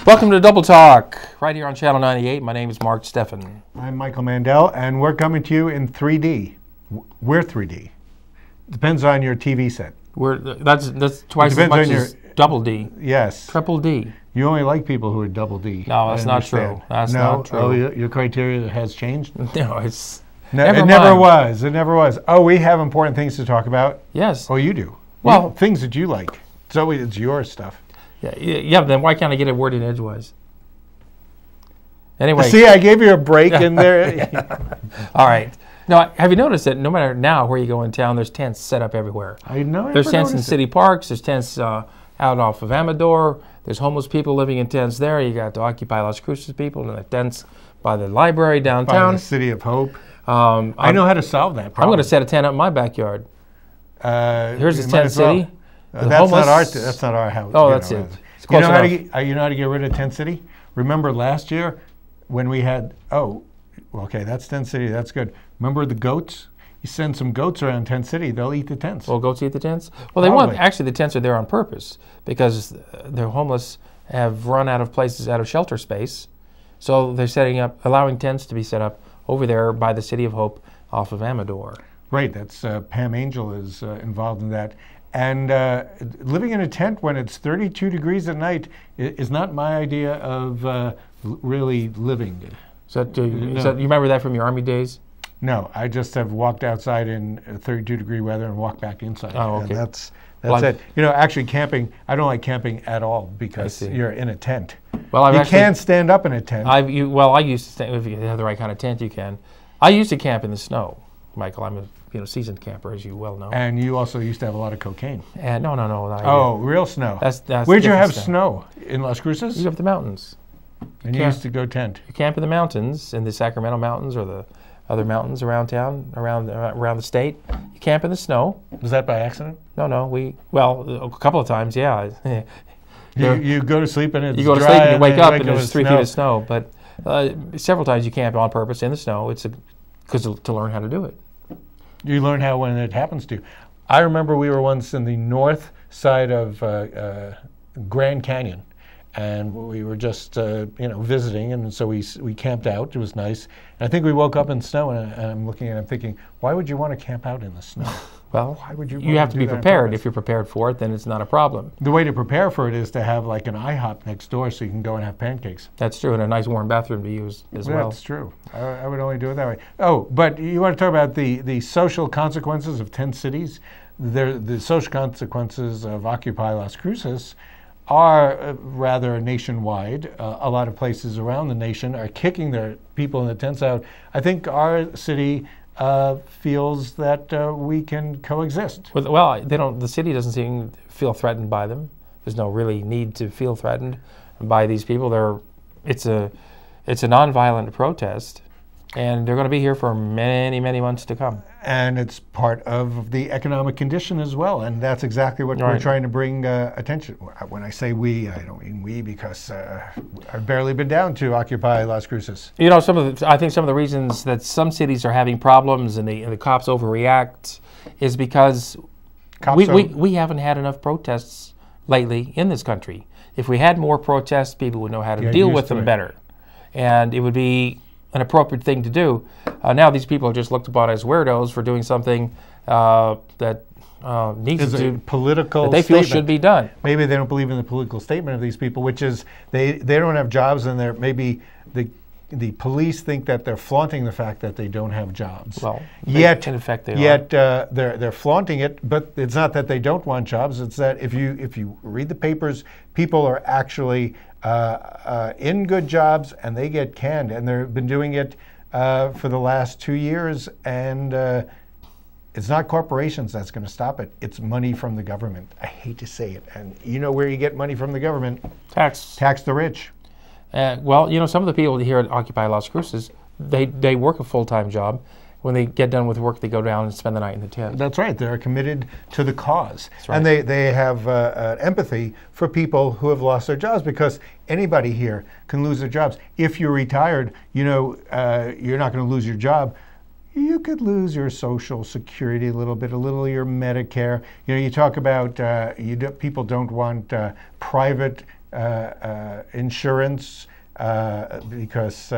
Welcome to Double Talk, right here on Channel 98. My name is Mark Steffen. I'm Michael Mandel, and we're coming to you in 3D. We're 3D. Depends on your TV set. That's twice as much as double D. Yes. Triple D. You only like people who are double D. No, that's not true. That's not true. Oh, your criteria has changed? No, it's... It never was. It never was. Oh, we have important things to talk about? Yes. Oh, you do? Well, things that you like. So it's your stuff. Yeah, then why can't I get it worded edgewise? Anyway. See, I gave you a break in there. All right. Now, have you noticed that no matter now where you go in town, there's tents set up everywhere? I know. There's tents in city parks. There's tents out off of Amador. There's homeless people living in tents there. You got the Occupy Las Cruces people in the tents by the library downtown. By the City of Hope. I know how to solve that problem. I'm going to set a tent up in my backyard. Here's the tent city. That's not our house. Oh, that's it. You know how to get rid of Tent City? Remember last year when we had, okay, that's Tent City, that's good. Remember the goats? You send some goats around Tent City, they'll eat the tents. Well, goats eat the tents? Well, they won't. Actually, the tents are there on purpose because the homeless have run out of shelter space. So they're allowing tents to be set up over there by the City of Hope off of Amador. Right, that's Pam Angel is involved in that. And living in a tent when it's 32 degrees at night is not my idea of really living. So you remember that from your Army days? No, I just have walked outside in 32 degree weather and walked back inside. Oh, okay. And that's it. You know, actually camping, I don't like camping at all because you're in a tent. Well, you can stand up in a tent. I used to stand, if you have the right kind of tent, you can. I used to camp in the snow, Michael. I'm a seasoned camper, as you well know. And you also used to have a lot of cocaine. No. Real snow. That's Where'd you have snow? In Las Cruces? You have the mountains. And you used to go tent. You camp in the mountains, in the Sacramento Mountains or the other mountains around town, around the state. You camp in the snow. Was that by accident? No. A couple of times, yeah. You go to sleep and it's dry. You go to sleep and you wake up and there's 3 feet of snow. But several times you camp on purpose in the snow. It's to learn how to do it. You learn how when it happens to you. I remember we were once in the north side of Grand Canyon, and we were just visiting, and so we camped out. It was nice. And I think we woke up in snow, and I'm looking and I'm thinking, why would you want to camp out in the snow? Well, why would you have to be prepared. If you're prepared for it, then it's not a problem. The way to prepare for it is to have like an IHOP next door so you can go and have pancakes. That's true, and a nice warm bathroom to use as well. That's true. I would only do it that way. Oh, but you want to talk about the social consequences of tent cities? The social consequences of Occupy Las Cruces are rather nationwide. A lot of places around the nation are kicking their people in the tents out. I think our city feels that we can coexist. Well, they don't. The city doesn't feel threatened by them. There's no really need to feel threatened by these people. It's a nonviolent protest, and they're going to be here for many, many months to come. And it's part of the economic condition as well, and that's exactly what we're trying to bring attention. When I say we, I don't mean we because I've barely been down to Occupy Las Cruces. You know, I think some of the reasons that some cities are having problems and the cops overreact is because we haven't had enough protests lately in this country. If we had more protests, people would know how to deal with them better, and it would be an appropriate thing to do. Now these people are just looked upon as weirdos for doing something that needs to political that they feel should be done. Maybe they don't believe in the political statement of these people, which is they don't have jobs, and maybe the police think that they're flaunting the fact that they don't have jobs. Well, yet in effect they're flaunting it, but it's not that they don't want jobs. It's that if you read the papers, people are actually in good jobs and they get canned, and they've been doing it for the last 2 years, and it's not corporations that's going to stop it. It's money from the government. I hate to say it, and you know where you get money from the government? Tax the rich. Well, you know, some of the people here at Occupy Las Cruces, they work a full-time job. When they get done with work, they go down and spend the night in the tent. That's right. They're committed to the cause. That's right. And they have empathy for people who have lost their jobs, because anybody here can lose their jobs. If you're retired, you know, you're not going to lose your job. You could lose your Social Security a little of your Medicare. You know, you talk about people don't want private insurance, because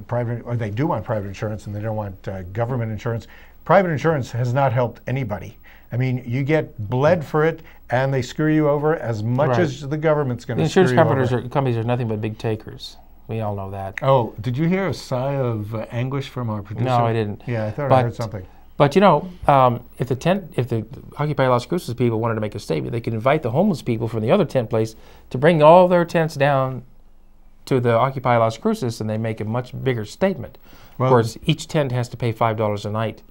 private, or they do want private insurance and they don't want government insurance. Private insurance has not helped anybody. I mean, you get bled for it, and they screw you over as much as the government's going to screw you over. Insurance companies are nothing but big takers. We all know that. Oh, did you hear a sigh of anguish from our producer? No, I didn't. Yeah, I thought I heard something. But you know, if the Occupy Las Cruces people wanted to make a statement, they could invite the homeless people from the other tent place to bring all their tents down to the Occupy Las Cruces, and they make a much bigger statement. Well, of course, each tent has to pay $5 a night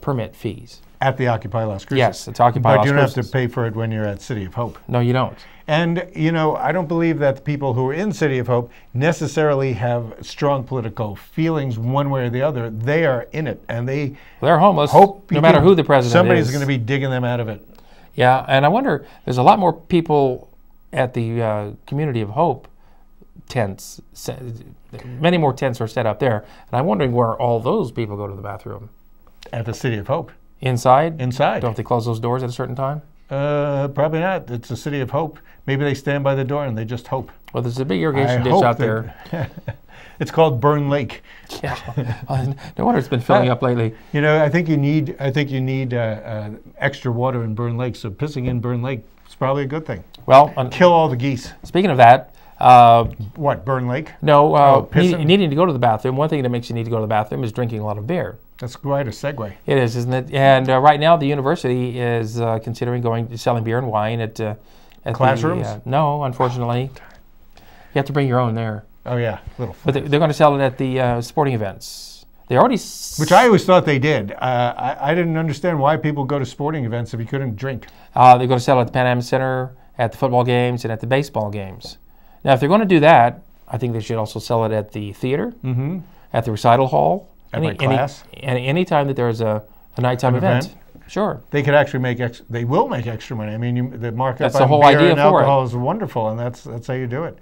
permit fees. At the Occupy Las Cruces? Yes, it's Occupy Las Cruces. But you don't have to pay for it when you're at City of Hope. No, you don't. And, you know, I don't believe that the people who are in City of Hope necessarily have strong political feelings one way or the other. They are in it, and they're homeless, no matter who the president is. Somebody's going to be digging them out of it. Yeah, and I wonder, there's a lot more people at the Community of Hope tents. Many more tents are set up there, and I'm wondering where all those people go to the bathroom. At the City of Hope. Inside? Inside. Don't they close those doors at a certain time? Probably not. It's the City of Hope. Maybe they stand by the door and they just hope. Well, there's a big irrigation ditch out there. It's called Burn Lake. Yeah. No wonder it's been filling up lately. You know, I think you need extra water in Burn Lake. So pissing in Burn Lake is probably a good thing. Well, kill all the geese. Speaking of that, what, Burn Lake? No, needing to go to the bathroom. One thing that makes you need to go to the bathroom is drinking a lot of beer. That's quite a segue. It is, isn't it? And right now, the university is considering selling beer and wine at classrooms. No, unfortunately, you have to bring your own there. Oh yeah, but they're going to sell it at the sporting events. They already, which I always thought they did. I didn't understand why people go to sporting events if you couldn't drink. They're going to sell it at the Pan Am Center, at the football games, and at the baseball games. Now, if they're going to do that, I think they should also sell it at the theater, at the recital hall. At my class? Any time that there's a nighttime event. Sure. They could actually they will make extra money. I mean, the markup on beer and alcohol is wonderful, and that's how you do it.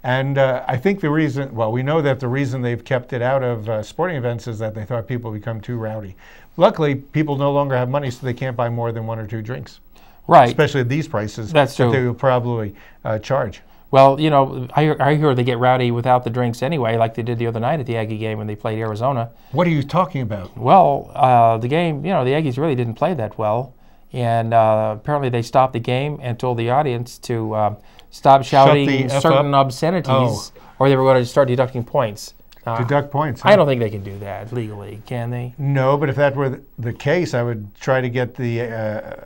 And I think the reason, well, we know that the reason they've kept it out of sporting events is that they thought people become too rowdy. Luckily, people no longer have money, so they can't buy more than 1 or 2 drinks. Right. Especially at these prices. That's true. That they will probably charge. Well, you know, I hear they get rowdy without the drinks anyway, like they did the other night at the Aggie game when they played Arizona. What are you talking about? Well, the game, you know, the Aggies really didn't play that well. And apparently they stopped the game and told the audience to stop shouting certain obscenities or they were going to start deducting points. Deduct points. Huh? I don't think they can do that legally, can they? No, but if that were the case, I would try to get the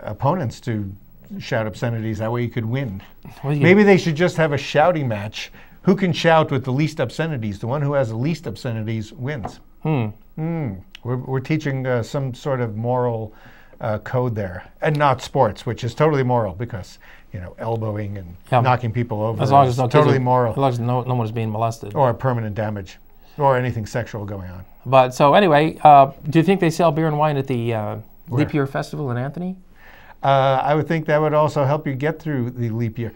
opponents to shout obscenities. That way you could win. Maybe they should just have a shouting match. Who can shout with the least obscenities? The one who has the least obscenities wins. We're teaching some sort of moral code there, and not sports, which is totally moral because, you know, elbowing and knocking people over as long as is totally moral. As long as no one is being molested. Or permanent damage, or anything sexual going on. But so anyway, do you think they sell beer and wine at the Leap Year Festival in Anthony? I would think that would also help you get through the leap year.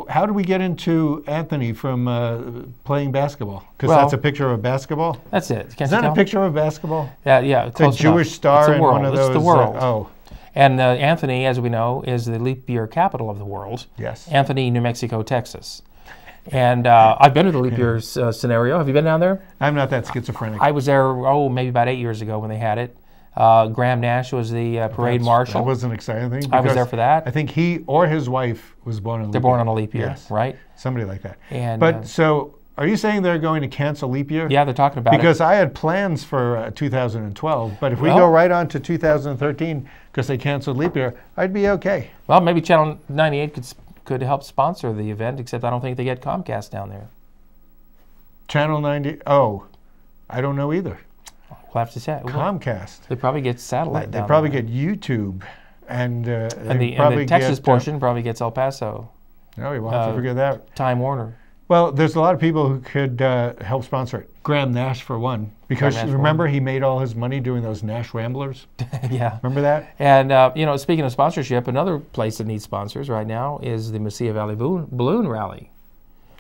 How do we get into Anthony from playing basketball? Because that's a picture of a basketball? That's it. Is that a picture of a basketball? Yeah. It's a Jewish star in one of those. It's the world. And Anthony, as we know, is the leap year capital of the world. Yes. Anthony, New Mexico, Texas. And I've been to the leap year scenario. Have you been down there? I'm not that schizophrenic. I was there, maybe about 8 years ago when they had it. Graham Nash was the parade marshal. That was an exciting thing. I was there for that. I think he or his wife was born on a leap year. They're born on a leap year, yes. Right? Somebody like that. And, so are you saying they're going to cancel leap year? Yeah, they're talking about it. Because I had plans for 2012, but if we go right on to 2013 because they canceled leap year, I'd be okay. Well, maybe Channel 98 could help sponsor the event, except I don't think they get Comcast down there. Channel 90? Oh, I don't know either. We'll have to say Comcast. They probably get satellite. They probably get YouTube, and the Texas portion probably gets El Paso. No, we'll have to figure that out. Time Warner. Well, there's a lot of people who could help sponsor it. Graham Nash, for one, because remember he made all his money doing those Nash Ramblers. Yeah. Remember that? And speaking of sponsorship, another place that needs sponsors right now is the Mesilla Valley Balloon Rally.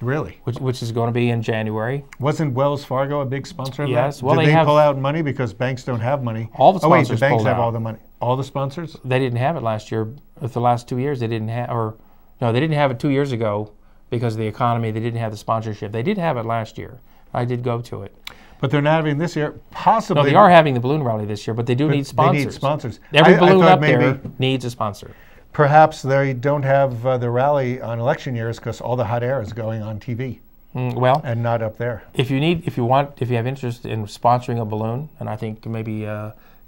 Really? Which is going to be in January. Wasn't Wells Fargo a big sponsor of that? Yes. Well, Did they pull out money because banks don't have money? All the sponsors the banks have all the money. All the sponsors? They didn't have it last year. For the last 2 years, they didn't have, they didn't have it 2 years ago because of the economy. They didn't have the sponsorship. They did have it last year. I did go to it. But they're not having this year. Possibly. No, they are having the balloon rally this year, but they do need sponsors. They need sponsors. Every balloon up there needs a sponsor. Perhaps they don't have the rally on election years because all the hot air is going on TV. Well, and not up there. If you have interest in sponsoring a balloon, and I think maybe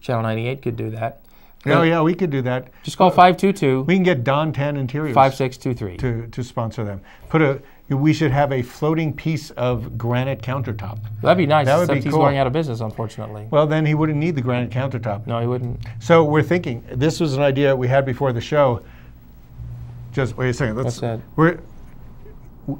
Channel 98 could do that. Oh yeah, we could do that. Just call 522. We can get Don Tan Interiors 5623 to sponsor them. We should have a floating piece of granite countertop. That'd be nice. That would be He's cool. going out of business, unfortunately. Well, then he wouldn't need the granite countertop. No, he wouldn't. So we're thinking. This was an idea we had before the show. Just wait a second. What's that?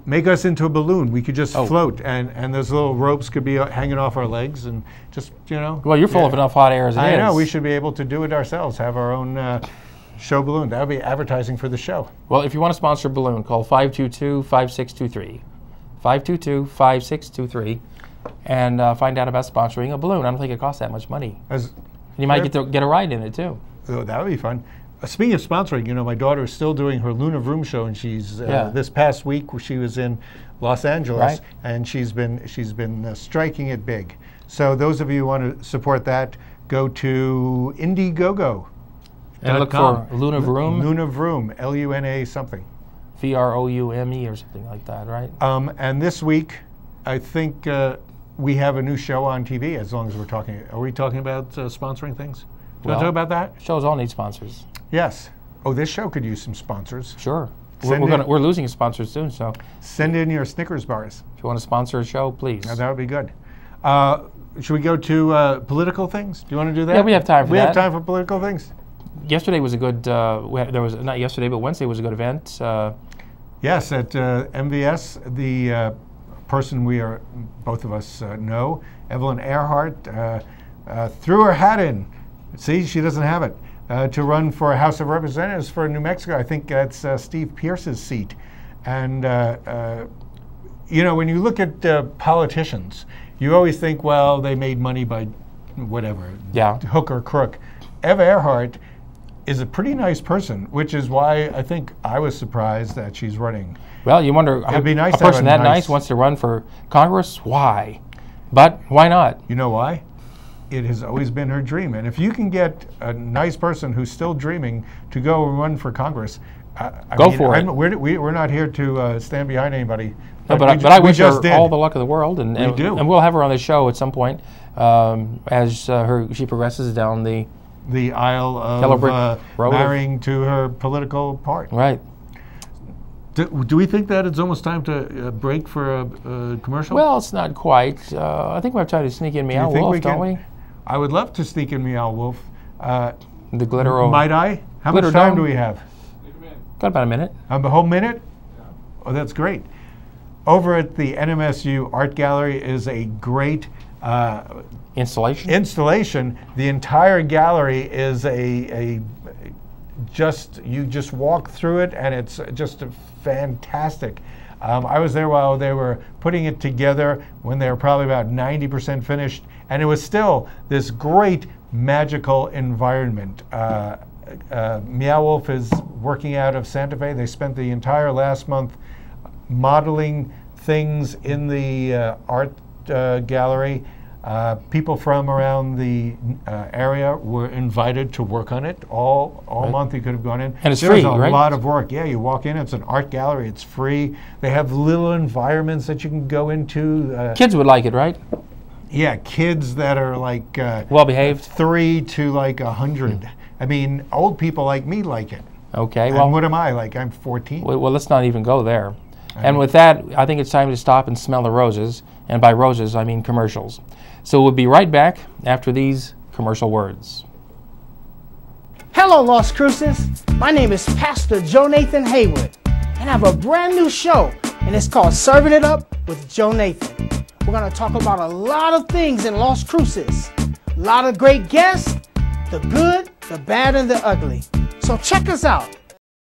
Make us into a balloon. We could just float, and those little ropes could be hanging off our legs, and just, you know. Well, you're full of enough hot air as it is. I know. We should be able to do it ourselves. Have our own show balloon. That would be advertising for the show. Well, if you want to sponsor a balloon, call 522-5623. 522-5623, and find out about sponsoring a balloon. I don't think it costs that much money. And you might get a ride in it too. So that would be fun. Speaking of sponsoring, you know, my daughter is still doing her Luna Vroom show, and she's this past week she was in Los Angeles, and she's been striking it big. So those of you who want to support that, go to Indiegogo. And look for Luna Vroom. Luna Vroom, Luna something. VROUME or something like that, right? And this week, I think we have a new show on TV. As long as we're talking, are we talking about sponsoring things? Do you want to talk about that? Shows all need sponsors. Yes. Oh, this show could use some sponsors. Sure. We're losing sponsors soon, so send in your Snickers bars. If you want to sponsor a show, please. That would be good. Should we go to political things? Do you want to do that? Yeah, we have time for that. We have time for political things. Yesterday was a good. There was not yesterday, but Wednesday was a good event. Yes, at MVS, the person both of us know, Evelyn Erhard, threw her hat in. See, she doesn't have it. To run for House of Representatives for New Mexico. I think that's Steve Pierce's seat. And, you know, when you look at politicians, you always think, well, they made money by whatever, hook or crook. Eva Erhard is a pretty nice person, which is why I think I was surprised that she's running. Well, you wonder, it'd be nice a person that nice wants to run for Congress? Why? But why not? You know why? It has always been her dream. And if you can get a nice person who's still dreaming to go and run for Congress, go for it. We're not here to stand behind anybody. No, but I wish her all the luck of the world. And we'll have her on the show at some point as she progresses down the aisle of marrying to her political part. Right. Do we think that it's almost time to break for a commercial? Well, it's not quite. I think we have time to sneak in Meow Wolf, don't we? I would love to sneak in Meow Wolf. The Glitteropolis. Might I? How much time do we have? Got about a minute. A whole minute? Yeah. Oh, that's great. Over at the NMSU Art Gallery is a great installation. The entire gallery is you just walk through it, and it's just fantastic. I was there while they were putting it together when they were probably about 90% finished, and it was still this great magical environment. Meow Wolf is working out of Santa Fe. They spent the entire last month modeling things in the art gallery. People from around the area were invited to work on it all month. You could have gone in. And it's free, right? There's a lot of work. Yeah, you walk in, it's an art gallery, it's free. They have little environments that you can go into. Kids would like it, right? Yeah, kids that are like well-behaved, 3 to like 100. I mean, old people like me like it. Okay, and well, what am I like? I'm 14. Well, let's not even go there. And with that, I think it's time to stop and smell the roses. And by roses, I mean commercials. So we'll be right back after these commercial words. Hello, Las Cruces. My name is Pastor Joe Nathan Haywood, and I have a brand new show, and it's called Serving It Up with Joe Nathan. We're going to talk about a lot of things in Las Cruces. A lot of great guests, the good, the bad, and the ugly. So check us out.